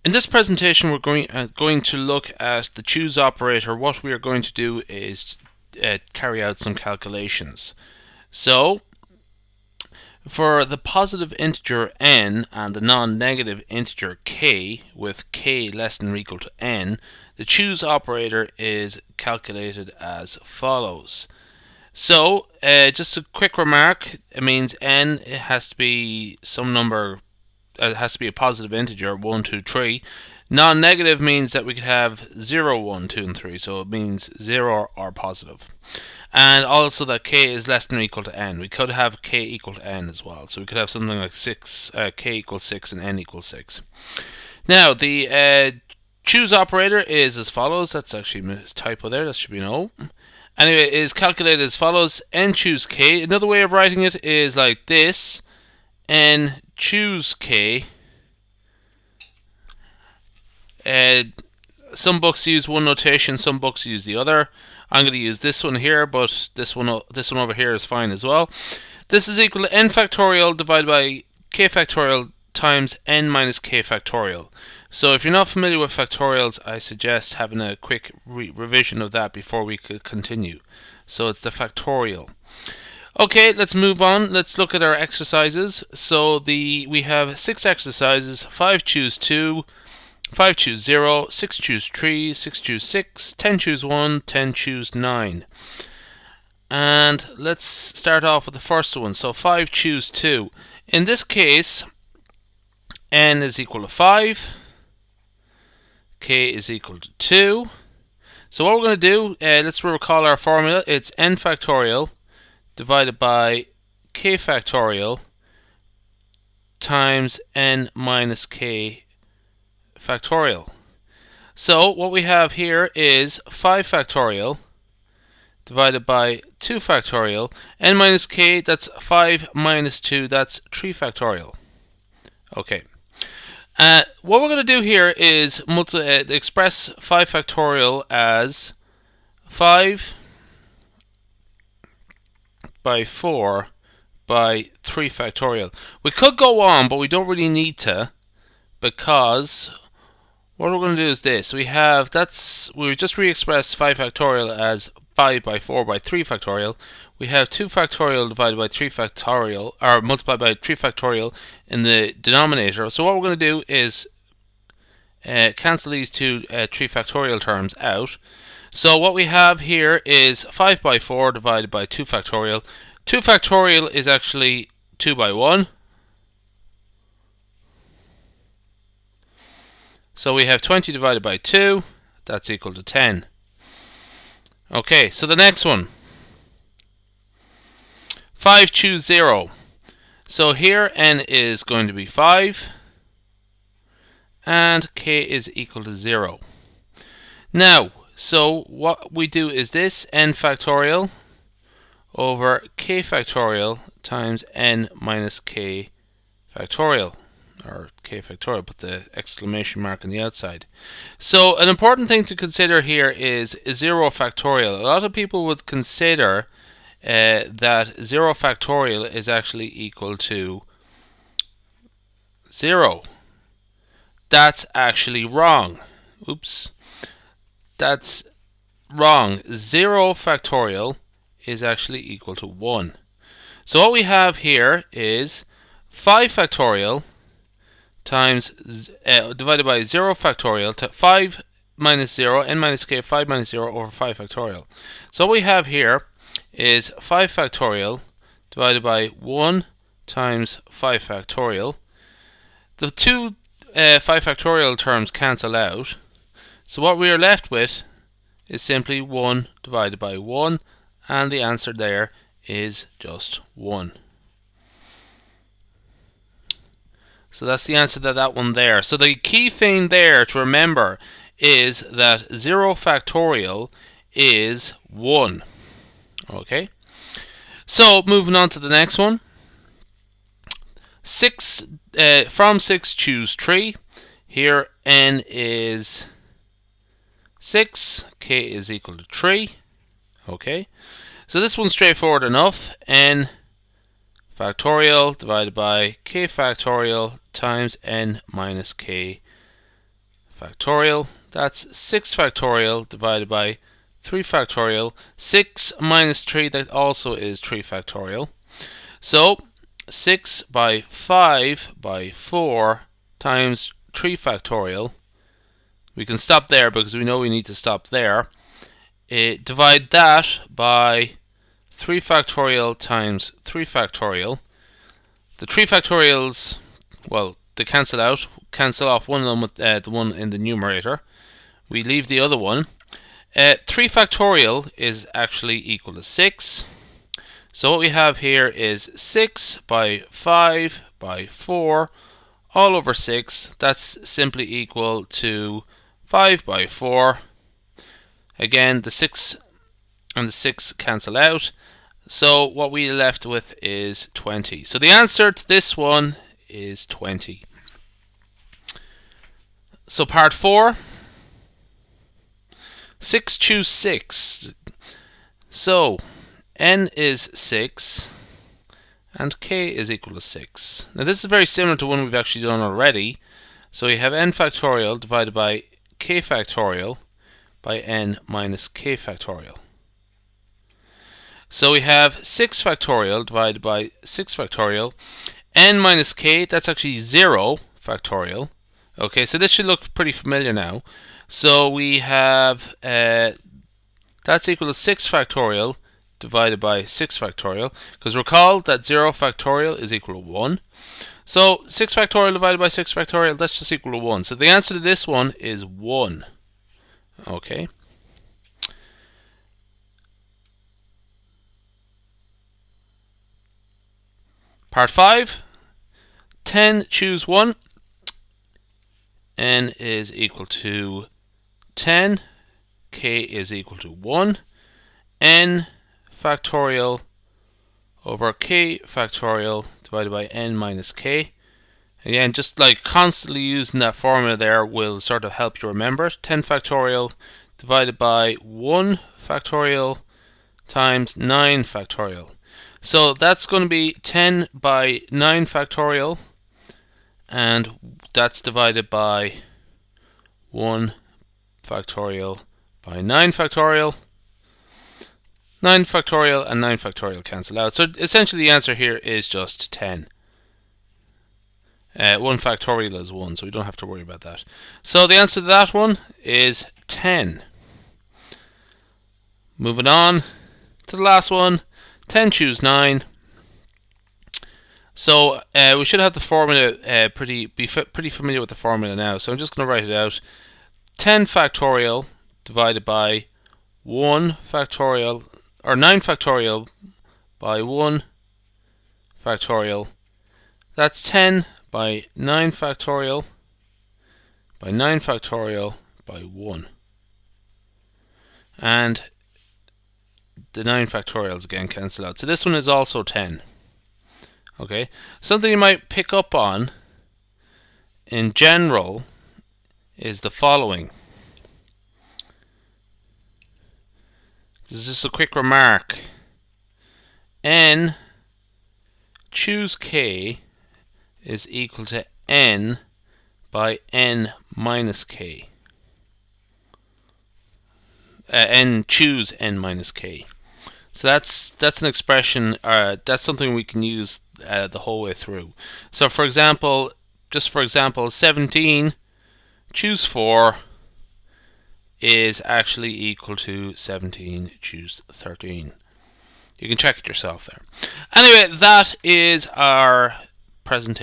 In this presentation, we're going to look at the choose operator. What we are going to do is carry out some calculations. So, for the positive integer n and the non-negative integer k, with k less than or equal to n, the choose operator is calculated as follows. So, just a quick remark, it means n, it has to be some number, it has to be a positive integer, 1, 2, 3. Non-negative means that we could have 0, 1, 2, and 3, so it means 0 or positive. And also that k is less than or equal to n. We could have k equal to n as well, so we could have something like k equals 6 and n equals 6. Now, the choose operator is as follows. That's actually a typo there, that should be an O. Anyway, it is calculated as follows: n choose k. Another way of writing it is like this: n choose k. Some books use one notation, some books use the other. I'm going to use this one here, but this one over here is fine as well. This is equal to n factorial divided by k factorial times n minus k factorial. So if you're not familiar with factorials, I suggest having a quick revision of that before we could continue. So it's the factorial. Okay, let's move on. Let's look at our exercises. So we have 6 exercises: 5 choose 2, 5 choose 0, 6 choose 3, 6 choose 6, 10 choose 1, 10 choose 9. And let's start off with the first one. So 5 choose 2. In this case, n is equal to 5, k is equal to 2. So what we're going to do, let's recall our formula. It's n factorial divided by k factorial times n minus k factorial. So what we have here is 5 factorial divided by 2 factorial. N minus k, that's 5 minus 2, that's 3 factorial. Okay. What we're going to do here is express 5 factorial as 5 by 4 by 3 factorial. We could go on, but we don't really need to, because what we're going to do is this. We've just re-expressed 5 factorial as 5 by 4 by 3 factorial. We have 2 factorial divided by 3 factorial, or multiplied by 3 factorial in the denominator. So what we're going to do is cancel these two 3 factorial terms out. So what we have here is 5 by 4 divided by 2 factorial. 2 factorial is actually 2 by 1. So we have 20 divided by 2, that's equal to 10. Okay, so the next one. 5 choose 0. So here n is going to be 5, and k is equal to 0. Now, so what we do is this: n factorial over k factorial times n minus k factorial. Or k factorial, put the exclamation mark on the outside. So an important thing to consider here is 0 factorial. A lot of people would consider that 0 factorial is actually equal to 0. That's actually wrong. Oops. That's wrong. 0 factorial is actually equal to 1. So what we have here is 5 factorial times divided by 0 factorial to 5 minus 0, n minus k, 5 minus 0 over 5 factorial. So what we have here is 5 factorial divided by 1 times 5 factorial. The two 5 factorial terms cancel out. So what we are left with is simply 1 divided by 1, and the answer there is just 1. So that's the answer to that one there. So the key thing there to remember is that 0 factorial is 1. Okay. So moving on to the next one. From 6 choose 3. Here n is 6, k is equal to 3. Okay. So this one's straightforward enough. N factorial divided by k factorial times n minus k factorial. That's 6 factorial divided by 3 factorial. 6 minus 3, that also is 3 factorial. So 6 by 5 by 4 times 3 factorial. We can stop there because we know we need to stop there. Divide that by 3 factorial times 3 factorial. The 3 factorials, well, they cancel out. Cancel off one of them with the one in the numerator. We leave the other one. 3 factorial is actually equal to 6. So what we have here is 6 by 5 by 4 all over 6. That's simply equal to 5 by 4. Again, the 6 and the 6 cancel out. So what we are left with is 20. So the answer to this one is 20. So part 4. 6 choose 6. So n is 6 and k is equal to 6. Now this is very similar to one we've actually done already. So we have n factorial divided by k factorial by n minus k factorial. So we have 6 factorial divided by 6 factorial. N minus k, that's actually 0 factorial. Okay, so this should look pretty familiar now. So we have, that's equal to 6 factorial divided by 6 factorial. Because recall that 0 factorial is equal to 1. So 6 factorial divided by 6 factorial, that's just equal to 1. So the answer to this one is 1. Okay. Part 5. 10 choose 1. N is equal to 10. K is equal to 1. N factorial over k factorial divided by n minus k. Again, just like constantly using that formula there will sort of help you remember it. 10 factorial divided by 1 factorial times 9 factorial. So that's going to be 10 by 9 factorial, and that's divided by 1 factorial by 9 factorial. 9 factorial and 9 factorial cancel out. So essentially the answer here is just 10. 1 factorial is 1, so we don't have to worry about that. So the answer to that one is 10. Moving on to the last one. 10 choose 9. So we should have the formula be pretty familiar with the formula now. So I'm just going to write it out. 10 factorial divided by 1 factorial, or 9 factorial by 1 factorial. That's 10 by 9 factorial by 9 factorial by 1. And the 9 factorials again cancel out. So this one is also 10. Okay, something you might pick up on in general is the following. This is just a quick remark. N choose k is equal to n by n minus k. N choose n minus k. So that's an expression. That's something we can use the whole way through. So for example, 17 choose 4 is actually equal to 17 choose 13. You can check it yourself there. Anyway, that is our presentation.